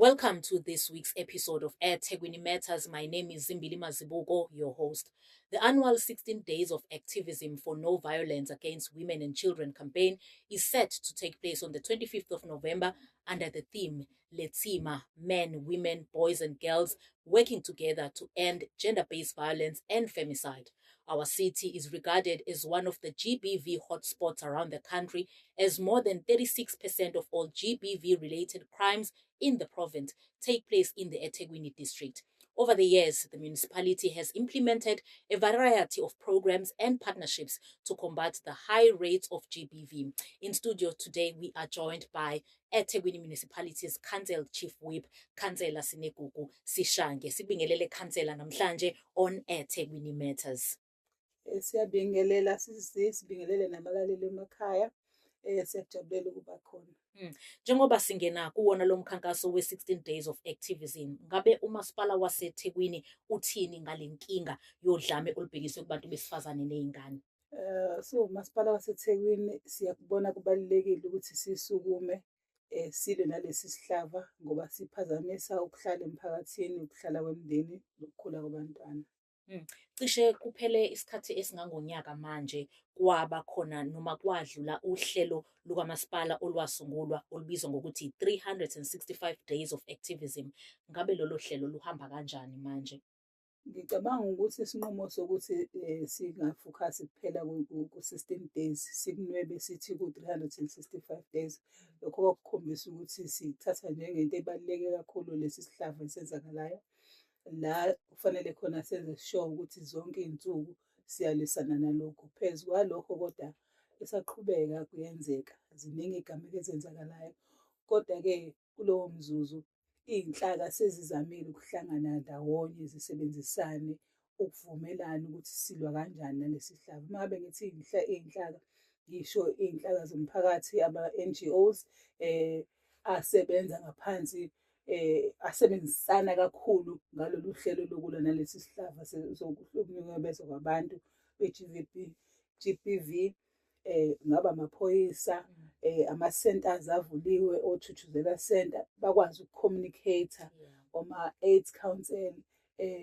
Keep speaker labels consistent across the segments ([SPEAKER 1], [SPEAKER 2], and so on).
[SPEAKER 1] Welcome to this week's episode of eThekwini Matters. My name is Zimbili Mazibuko, your host. The annual 16 Days of Activism for No Violence Against Women and Children campaign is set to take place on the 25th of November under the theme Letsima, Men, Women, Boys and Girls Working Together to End Gender-Based Violence and Femicide. Our city is regarded as one of the GBV hotspots around the country, as more than 36% of all GBV-related crimes in the province take place in the eThekwini district. Over the years, the municipality has implemented a variety of programs and partnerships to combat the high rates of GBV. In studio today, we are joined by eThekwini Municipality's Council Chief Whip, Councillor Sinegugu Sishange. Sibingelele Councillor namhlanje on eThekwini Matters.
[SPEAKER 2] Siyabingelela sibingelele nabalaleli emakhaya siyajabulela ukuba khona.
[SPEAKER 1] Njengoba singena kuwona lo mkhankaso we-16 Days of Activism, ngabe umasipala waseThekwini uthini ngale nkinga yodlame olubhekiswe kubantu besifazane nezingane?
[SPEAKER 2] So umasipala waseThekwini siyakubona kubalulekile ukuthi sisukume silwe nalesi sihlava ngoba siphazamisa ukuhlala emphakathini, ukuhlala kwemindeni nokukhula kwabantwana.
[SPEAKER 1] Cishe kuphele isikhathi esingangonyaka manje kwaba khona noma kwadlula uhlelo lukamasipala olwasungulwa olubizwa ngokuthi 365 Days of Activism. Ngabe lolo hlelo luhamba kanjani manje?
[SPEAKER 2] Ngicabanga ukuthi isinqumo sokuthi singafokhasi kuphela ku-16 days sikunwebe sithi ku-365 days, lokho kwakukhombisa ukuthi sithatha njengento ebaluleke kakhulu lesi sihlava esenzakalayo. La kufanele khona senze sure ukuthi zonke iy'nsuku siyalwisana nalokho. Phezu kwalokho kodwa esaqhubeka kuyenzeka, ziningi iy'gameko ezenzakalayo. Kodwa-ke kulowo mzuzu iy'nhlaka sezizamile ukuhlangana ndawonye zisebenzisane ukuvumelana ukuthi silwa kanjani nalesi sihlava. Uma ngabe ngithi iy'nhlaka, ngisho iy'nhlaka zomphakathi, ama-NGOs asebenza ngaphansi asebenzisana kakhulu ngalolu hlelo lokulwa nalesi sihlava sokunukubezwa kwabantu be-GBV, ngaba amaphoyisa, ama-centers avuliwe, oThuthuzela Center, bakwazi ukucommunicate-a, oma-AIDS Council.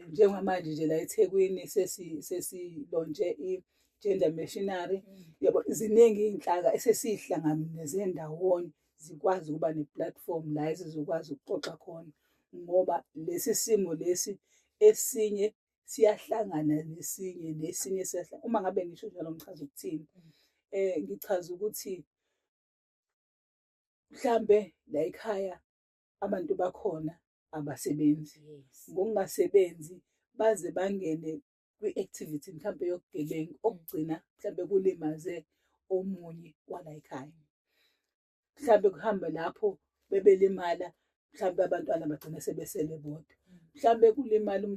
[SPEAKER 2] Njengamanje nje la eThekwini sesilontshe i-Gender Machinery. Yabo, ziningi iy'nhlaka esesiy'hlanganise ndawonye zikwazi ukuba ne-platform la ezizokwazi ukuxoxa khona, ngoba lesi simo lesi esinye siyahlangana nesinye siyahlangana. Uma ngabe ngisho njalo ngichaza ukuthini? Ngichaza ukuthi mhlambe la ekhaya abantu bakhona abasebenzi, ngokungasebenzi baze bangene kwi-activity mhlambe yobugebengu okugcina mhlambe kulimaze omunye wala ekhaya. Mhlambe kuhambe lapho bebelimala, mhlambe abantwana bagcina sebesele bodwa. Mhlambe kulimala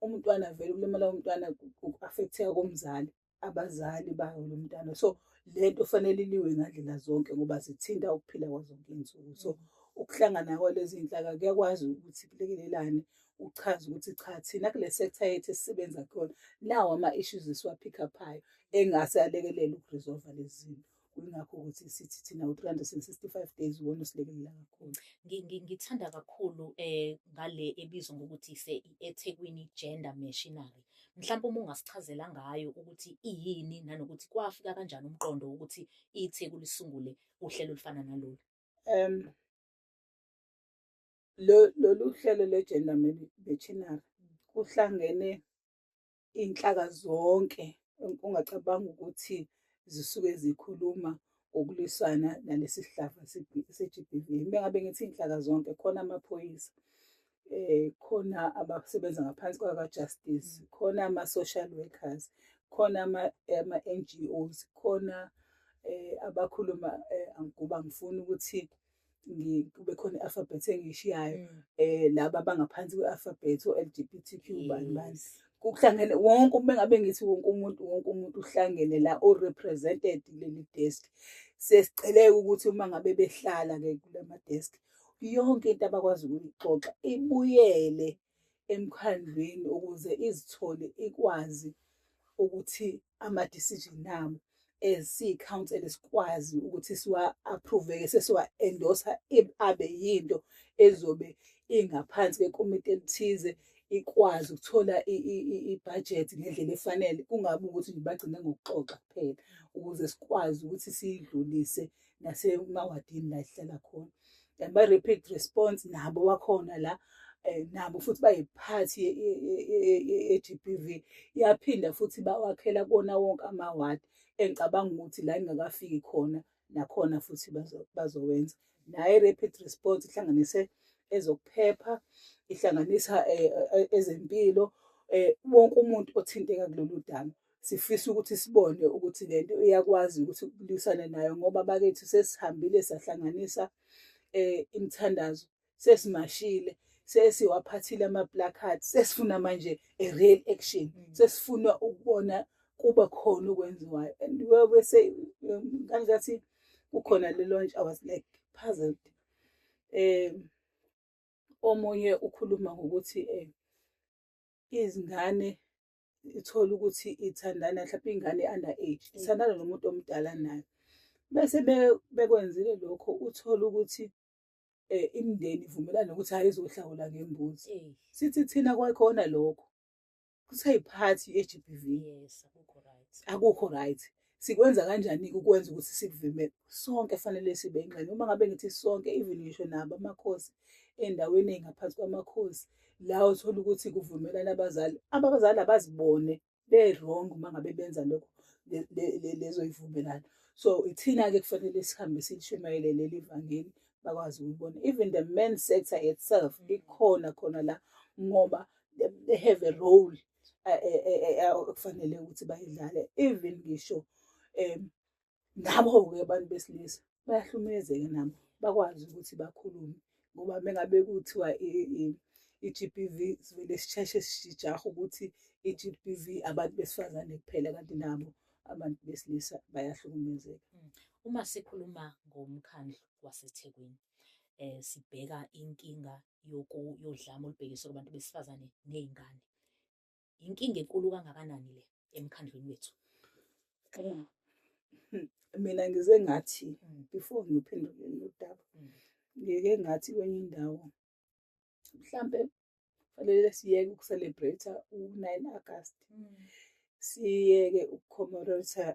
[SPEAKER 2] umntwana vele ukulimala umntwana ku-affect-eka komzali, abazali bayo lo mntwana. So lento kufanele iliwe ngandlela zonke ngoba zithinta ukuphila kwazonke iy'nsuku. So ukuhlangana kwalezi iy'nhlaka kuyakwazi ukuthi kulekelelane, uchaze ukuthi cha, thina kule sector yethu esisebenza kuyona lawa ama-issues esiwaphikaphayo engase alekelele ukuresolva lezi zinto. Kungakho ukuthi sithi thina u-365 days uwona osilekelela kakhulu.
[SPEAKER 1] Ngithanda kakhulu ngale ebizwa ngokuthi i-eThekwini Gender Machinery. Mhlawumbe uma ungasichazela ngayo ukuthi iyini nanokuthi kwafika kanjani umqondo ukuthi iTheku lisungule uhlelo olufana nalolu.
[SPEAKER 2] Lolu hlelo le-Gender Machinery kuhlangene iy'nhlaka zonke ungacabanga ukuthi zisuke zikhuluma ngokulwisana nalesi sihlava se-GBV. Bengabe ngithi iy'nhlaka zonke, khona amaphoyisa, khona abasebenza ngaphansi kwaka-Justice, khona ama-social workers, khona ama-NGOs, khona abakhuluma ngoba ngifuna ukuthi kube khona i-alphabet engiyishiyayo, laba abangaphansi kwe-alphabet, o-LGBTQ bani. Kuhlangene wonke, bengabe ngithi wonke umuntu uhlangene la o-represented kuleli desk. Sesicele ukuthi uma ngabe behlala-ke kulama desk, yonke into abakwazi ukuyixoxa ibuyele emkhandlwini ukuze izithole ikwazi ukuthi ama-decision abo siyi-council sikwazi ukuthi siwa-approve-ke sesiwa-endorse abe yinto ezobe ingaphansi kwekomiti elithize, ikwazi ukuthola ibhajethi ngendlela efanele, kungabi ukuthi nje bagcine ngokuxoxa kuphela, ukuze sikwazi ukuthi siyidlulise nasemawadini la esihlala khona. Ama-rapid response nabo bakhona la, nabo futhi bayiphathi ye-G_B_V. Iyaphinda futhi bawakhela kuwona wonke amawadi, engicabanga ukuthi la ingakafiki khona nakhona futhi bazowenza. Nayo i-rapid response ihlanganise ezokuphepha, ihlanganisa ezempilo, wonke umuntu othinteka kulolu daba. Sifisa ukuthi sibone ukuthi le nto iyakwazi ukuthi kulwisane nayo, ngoba bakithi sesihambile sahlanganisa imithandazo, sesimashile, sesiwaphathile ama-placards, sesifuna manje a-real action, sesifuna ukubona kuba khona okwenziwayo. And bese kangathi kukhona le launch, I was like puzzled. Omunye ukhuluma ngokuthi izingane ithola ukuthi ithandana, mhlawumbe ingane under age ithandana nomuntu omdala nayo, bese bekwenzile lokho, uthola ukuthi imindeni ivumelana ukuthi hhayi izohlawula ngembuzi. Sithi thina kwakhona lokho kusayiphathi ye-G_B_V.
[SPEAKER 1] Yes, akukho right.
[SPEAKER 2] Akukho right. Sikwenza kanjani-ke ukwenza ukuthi sikuvimele? Sonke fanele sibe ingxenye. Uma ngabe ngithi sonke, even ngisho nabo amakhosi ey'ndaweni ey'ngaphansi kwamakhosi, la uthola ukuthi kuvumelana abazali. Abazali abazibone be-wrong uma ngabe benza lokho lezo y'vumelano. So ithina-ke kufanele sihambe silishumayele leli vangeli, bakwazi ukubona. Even the men's sector itself ikhona khona la, ngoba they have a role okufanele ukuthi bayidlale. Even ngisho nabo-ke abantu besilisa bayahlukumezeka nabo, bakwazi ukuthi bakhulume, ngoba mengabe kuthiwa i-G_B_V sivele sisheshe sijahe ukuthi i-G_B_V abantu besifazane kuphela, kanti nabo abantu besilisa bayahlukumezeka.
[SPEAKER 1] Uma sikhuluma ngomkhandlu waseThekwini, sibheka inkinga yodlame olubhekiswe kubantu besifazane ney'ngane. Inkinga enkulu kangakanani le emkhandlwini wethu?
[SPEAKER 2] Mina ngize ngathi before ngiphendule lo daba, ngike ngathi kwenye indawo mhlampe fanele siyeke uku-celebrate u-9 August, siyeke uku-commemorate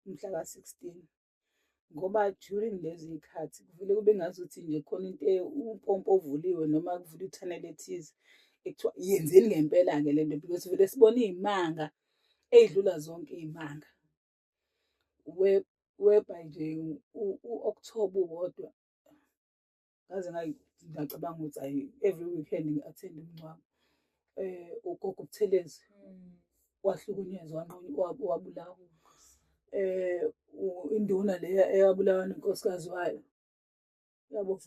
[SPEAKER 2] umhla ka-16, ngoba during lezi y'khathi kuvele kube ngazuthi nje khona into umpompo ovuliwe noma kuvula i-tunnel ethize ekuthiwa yenzeni ngempela-ke le nto, because vele sibona iy'manga ey'dlula zonke iy'manga. Whereby nje u-October uwodwa ngaze ngacabanga ukuthi hayi every weekend ngi-attend umngcwabo. Ugogo Buthelezi wahlukunyezwa, wabulawa. Induna leya eyabulawa nenkosikazi wayo, yabo,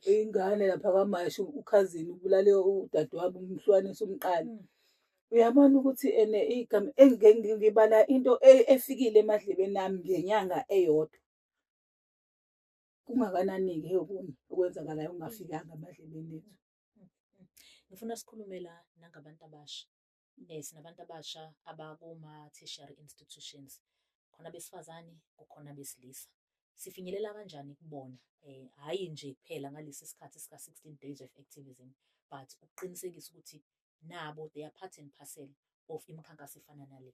[SPEAKER 2] ingane lapha kaMashi, ukhazini ubulale udadewabo umhlwanisa umqala. Uyabona ukuthi igama ngibala into efikile emadlebeni ami ngenyanga eyodwa. Kungakanani-ke okunye okwenzakalayo okungafikanga emadlebeni ethu.
[SPEAKER 1] Ngifuna sikhulume la nangabantu abasha. Sinabantu abasha abakuma-tertiary institutions, khona besifazane, kukhona besilisa. Sifinyelela kanjani kubona? Hhayi nje kuphela ngalesi sikhathi sika-16 days of activism, but ukuqinisekisa ukuthi nabo they are part and parcel of imikhankaso efana nale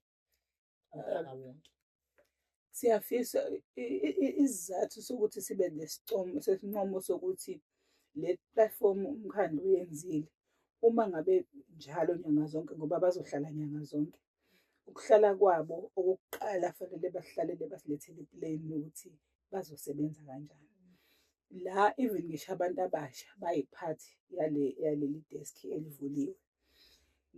[SPEAKER 1] umphaka wonke.
[SPEAKER 2] Siyafisa isizathu sokuthi sibe sesinqumo sokuthi le platform umkhandlu uyenzile, uma ngabe njalo nyanga zonke, ngoba bazohlala nyanga zonke. Ukuhlala kwabo okokuqala fanele bahlalele basilethele i-plan ukuthi bazosebenza kanjani. La even ngisho abantu abasha bayiphathi yaleli desk elivuliwe.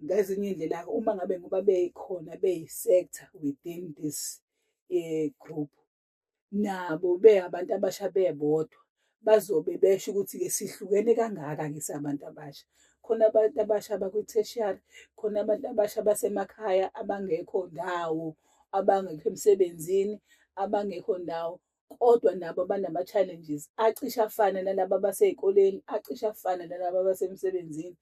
[SPEAKER 2] Ngezinye iy'ndlela-ke uma ngabe ngoba bekhona beyi-sector within this group, nabo abantu abasha bebodwa bazobe besho ukuthi-ke sihlukene kangaka-ke sabantu abasha. Khona abantu abasha abakwi-tertiary, khona abantu abasha basemakhaya abangekho ndawo, abangekho emsebenzini, abangekho ndawo, kodwa nabo banama-challenges acishe afane nalaba abasey'koleni, acishe afane nalaba abasemsebenzini.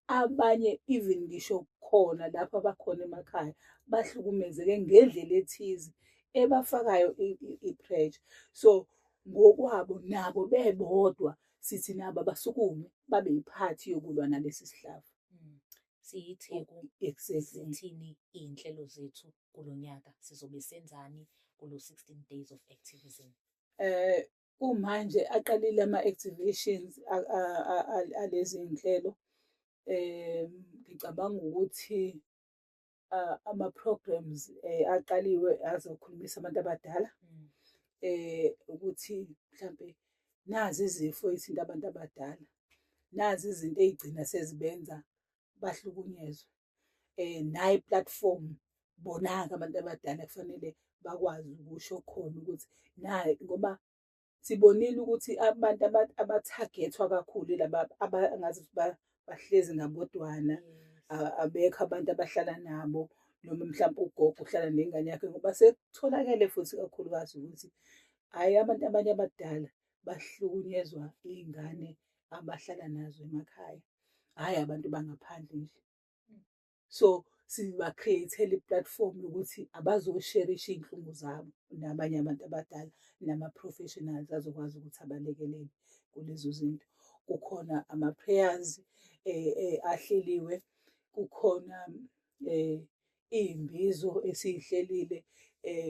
[SPEAKER 2] Abanye even ngisho khona lapho abakhona emakhaya bahlukumezeke ngendlela ethize ebafakayo i-pressure. So ngokwabo nabo bebodwa sithi nabo abasukume babe yiphathi yokulwa nalesi sihlava.
[SPEAKER 1] Siyitheku
[SPEAKER 2] Exactly.
[SPEAKER 1] zithini iy'nhlelo zethu kulo nyaka, sizobe senzani kulo 16 days of activism?
[SPEAKER 2] Kumanje aqalile ama-activations alezi nhlelo. Ngicabanga ukuthi ama-programs aqaliwe azokhulumisa abantu abadala ukuthi mhlampe nazi izifo ey'thinta abantu abadala, nazi izinto ey'gcina sezibenza bahlukunyezwe. Nayi platform bona-ke abantu abadala kufanele bakwazi ukusho khona ukuthi ngoba sibonile ukuthi abantu abathagethwa kakhulu laba angazi bahlezi ngabodwana. Abekho abantu abahlala nabo, noma mhlawumpe ugogo uhlala nengane yakhe, ngoba sekutholakele futhi kakhulukazi ukuthi hhayi abantu abanye abadala bahlukunyezwa iy'ngane abahlala nazo emakhaya, hhayi abantu bangaphandle nje. So siba-create-ele i-platform yokuthi abazosherisha iy'nhlungu zabo nabanye abantu abadala, nama-professionals azokwazi ukuthi abalekelele kulezo zinto. Kukhona ama-prayers ahleliwe, kukhona iy'mbizo esiy'hlelile.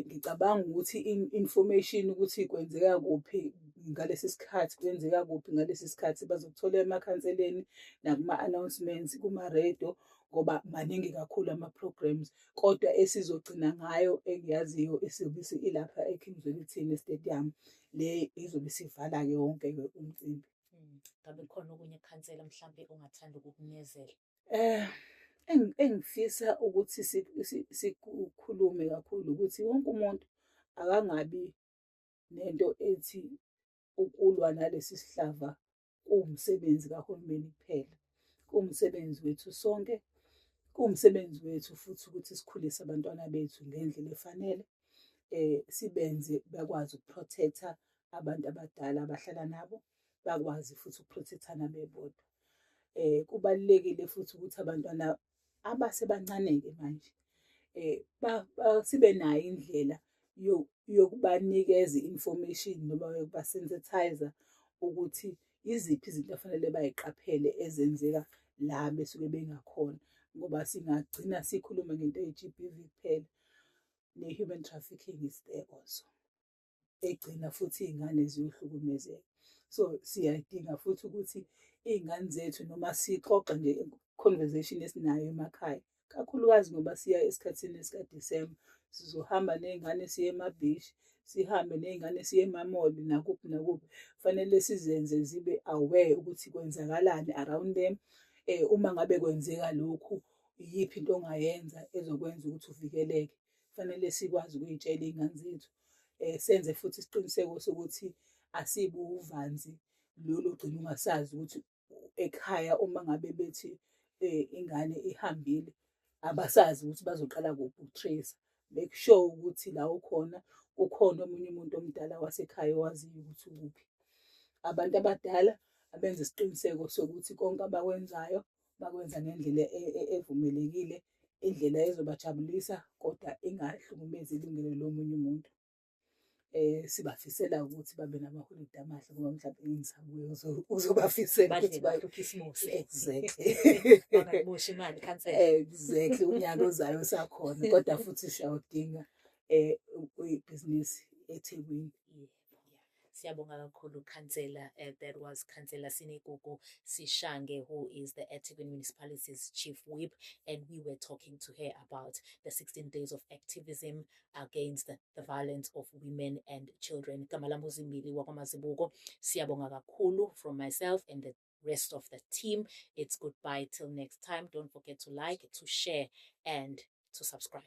[SPEAKER 2] Ngicabanga ukuthi information ukuthi kwenzeka kuphi ngalesi sikhathi, kwenzeka kuphi ngalesi sikhathi bazokuthola emakhanseleni nakuma-announcements kuma-radio, ngoba maningi kakhulu ama-programs. Kodwa esizogcina ngayo engiyaziyo esizobe ilapha eKing's Stadium, le izobe isivala-ke wonke-ke umcimbi.
[SPEAKER 1] Ngabe khona okunye khansela mhlampe ongathanda ukukunyezela?
[SPEAKER 2] Engifisa ukuthi sikhulume kakhulu ukuthi wonke umuntu akangabi nento ethi ukulwa nalesi sihlava kuwumsebenzi kahulumeni kuphela. Kuwumsebenzi wethu sonke, kuwumsebenzi wethu futhi ukuthi sikhulise abantwana bethu ngendlela efanele. Sibenze bakwazi ukuprotectha abantu abadala abahlala nabo, bakwazi futhi ukuprotecthana bebodwa. Kubalulekile futhi ukuthi abantwana abasebancane-ke manje sibe nayo indlela yokubanikeza i-information noma yokubasensithayiza ukuthi iziphi izinto afanele bayiqaphele ezenzeka la besuke bengakhona, ngoba singagcina sikhuluma ngento ye-G_B_V kuphela, ne-human trafficking is there also, egcina futhi iy'ngane ziyohlukumezeka. So siyadinga futhi ukuthi iy'ngane zethu noma sixoxa nje conversation esinayo emakhaya, kakhulukazi ngoba siya esikhathini esika-December, sizohamba ney'ngane siye emabhishi, sihambe ney'ngane siye emamoli nakuphi nakuphi. Kufanele sizenze zibe aware ukuthi kwenzakalani around them. Uma ngabe kwenzeka lokhu, iyiphi into ongayenza ezokwenza ukuthi uvikeleke. Kufanele sikwazi ukuy'tshela iy'ngane zethu. Senze futhi isiqiniseko sokuthi asibi uvanzi lolu ogcina ungasazi ukuthi ekhaya uma ngabe bethi ingane ihambile, abasazi ukuthi bazoqala kuphi uku-trace-a. Make sure ukuthi la ukhona kukhona omunye umuntu omdala wasekhaya owaziyo ukuthi ukuphi. Abantu abadala abenze isiqiniseko sokuthi konke abakwenzayo bakwenza ngendlela evumelekile, indlela ezobajabulisa kodwa ingahlukumezi ilungelo lomunye umuntu. Sibafisela ukuthi babe namaholide amahle ngoba mhlawumbe engisabuye uzobafisela ukuthi
[SPEAKER 1] bakhisimusi.
[SPEAKER 2] Exactly.
[SPEAKER 1] Bangakumoshi imali khansela.
[SPEAKER 2] Exactly, unyaka ozayo usakhona kodwa futhi siyawudinga ibhizinisi eThekwini.
[SPEAKER 1] Siyabonga kakhulu Councillor. That was Councillor Sinegugu Sishange, who is the eThekwini Municipality's Chief Whip, and we were talking to her about the 16 days of activism against the violence of women and children. Kamalambo Zimbili WaKwaMazibuko. Siyabonga kakhulu from myself and the rest of the team. It's goodbye till next time. Don't forget to like, to share, and to subscribe.